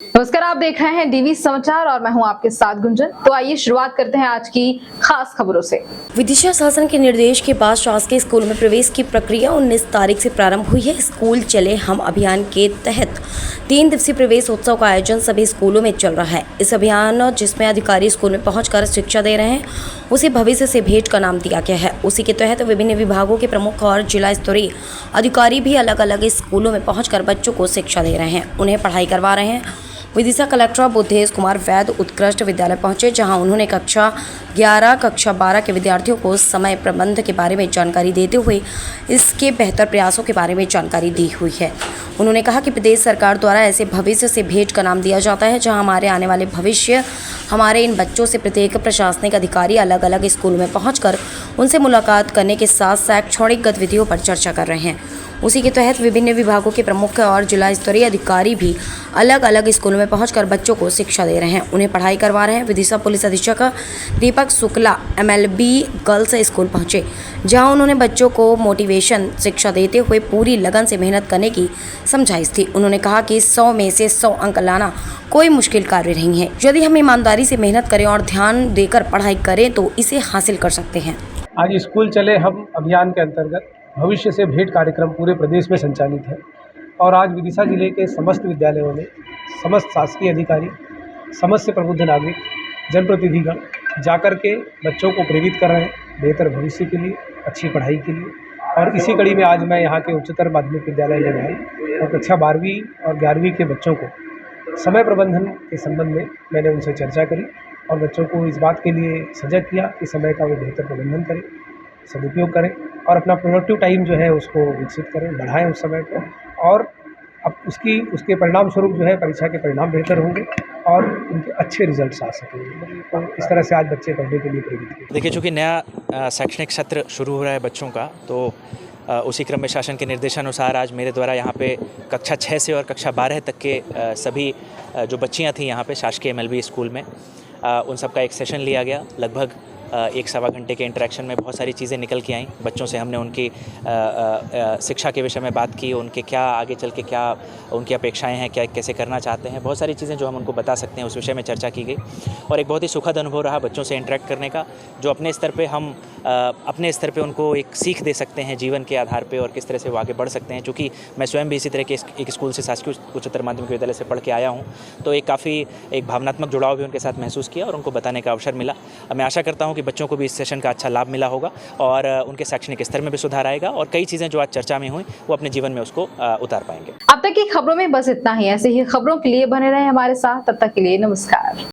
नमस्कार, आप देख रहे हैं डीवी समाचार और मैं हूं आपके साथ गुंजन। तो आइए शुरुआत करते हैं आज की खास खबरों से। विदिशा शासन के निर्देश के बाद शासकीय स्कूल में प्रवेश की प्रक्रिया 19 तारीख से प्रारंभ हुई है। स्कूल चले हम अभियान के तहत 3 दिवसीय प्रवेश उत्सव का आयोजन सभी स्कूलों में चल रहा है। इस अभियान जिसमें अधिकारी स्कूल में पहुंचकर शिक्षा दे रहे हैं, उसे भविष्य से भेंट का नाम दिया गया है। उसी के तहत विभिन्न विभागों के प्रमुख और जिला स्तरीय अधिकारी भी अलग अलग स्कूलों में पहुंचकर बच्चों को शिक्षा दे रहे हैं, उन्हें पढ़ाई करवा रहे हैं। विदिशा कलेक्टर बुद्धेश कुमार वैद्य उत्कृष्ट विद्यालय पहुंचे, जहां उन्होंने कक्षा 11, कक्षा 12 के विद्यार्थियों को समय प्रबंध के बारे में जानकारी देते हुए इसके बेहतर प्रयासों के बारे में जानकारी दी हुई है। उन्होंने कहा कि प्रदेश सरकार द्वारा ऐसे भविष्य से भेंट का नाम दिया जाता है, जहां हमारे आने वाले भविष्य हमारे इन बच्चों से प्रत्येक प्रशासनिक अधिकारी अलग अलग स्कूल में पहुंचकर उनसे मुलाकात करने के साथ शैक्षणिक गतिविधियों पर चर्चा कर रहे हैं। उसी के तहत विभिन्न विभागों के प्रमुख और जिला स्तरीय अधिकारी भी अलग अलग स्कूलों में पहुंचकर बच्चों को शिक्षा दे रहे हैं, उन्हें पढ़ाई करवा रहे हैं। विदिशा पुलिस अधीक्षक दीपक शुक्ला MLB गर्ल्स स्कूल पहुंचे, जहां उन्होंने बच्चों को मोटिवेशन शिक्षा देते हुए पूरी लगन से मेहनत करने की समझाइश थी। उन्होंने कहा कि 100 में से 100 अंक लाना कोई मुश्किल कार्य नहीं है। यदि हम ईमानदारी से मेहनत करें और ध्यान देकर पढ़ाई करें तो इसे हासिल कर सकते हैं। आज स्कूल चले हम अभियान के अंतर्गत भविष्य से भेंट कार्यक्रम पूरे प्रदेश में संचालित है और आज विदिशा जिले के समस्त विद्यालयों में समस्त शासकीय अधिकारी, समस्त से प्रबुद्ध नागरिक, जनप्रतिनिधिगण जाकर के बच्चों को प्रेरित कर रहे हैं बेहतर भविष्य के लिए, अच्छी पढ़ाई के लिए। और इसी कड़ी में आज मैं यहाँ के उच्चतर माध्यमिक विद्यालय में गया और कक्षा 12वीं और 11वीं के बच्चों को समय प्रबंधन के संबंध में मैंने उनसे चर्चा करी और बच्चों को इस बात के लिए सजग किया कि समय का वो बेहतर प्रबंधन करें, सदुपयोग करें और अपना प्रोडक्टिव टाइम जो है उसको विकसित करें, बढ़ाएं उस समय को। और अब उसके परिणाम स्वरूप जो है परीक्षा के परिणाम बेहतर होंगे और उनके अच्छे रिजल्ट्स आ सकेंगे। तो इस तरह से आज बच्चे पढ़ने के लिए प्रेरित हैं। देखिए, चूँकि नया शैक्षणिक सत्र शुरू हो रहा है बच्चों का, तो उसी क्रम में शासन के निर्देशानुसार आज मेरे द्वारा यहाँ पे कक्षा 6 से और कक्षा 12 तक के सभी जो बच्चियाँ थीं यहाँ पे शासकीय MLB स्कूल में, उन सब का एक सेशन लिया गया। लगभग 1-1.25 घंटे के इंटरेक्शन में बहुत सारी चीज़ें निकल के आईं। बच्चों से हमने उनकी शिक्षा के विषय में बात की, उनके क्या आगे चल के क्या उनकी अपेक्षाएं हैं, क्या कैसे करना चाहते हैं, बहुत सारी चीज़ें जो हम उनको बता सकते हैं उस विषय में चर्चा की गई। और एक बहुत ही सुखद अनुभव रहा बच्चों से इंटरेक्ट करने का, जो अपने स्तर पे हम अपने स्तर पे उनको एक सीख दे सकते हैं जीवन के आधार पे और किस तरह से वो आगे बढ़ सकते हैं। चूँकि मैं स्वयं भी इसी तरह के एक स्कूल से शासकीय उच्चतर माध्यमिक विद्यालय से पढ़ के आया हूँ, तो एक भावनात्मक जुड़ाव भी उनके साथ महसूस किया और उनको बताने का अवसर मिला। मैं आशा करता हूँ कि बच्चों को भी इस सेशन का अच्छा लाभ मिला होगा और उनके शैक्षणिक स्तर में भी सुधार आएगा और कई चीज़ें जो आज चर्चा में हुई वो अपने जीवन में उसको उतार पाएंगे। अब तक की खबरों में बस इतना ही। ऐसे ही खबरों के लिए बने रहे हमारे साथ, तब तक के लिए नमस्कार।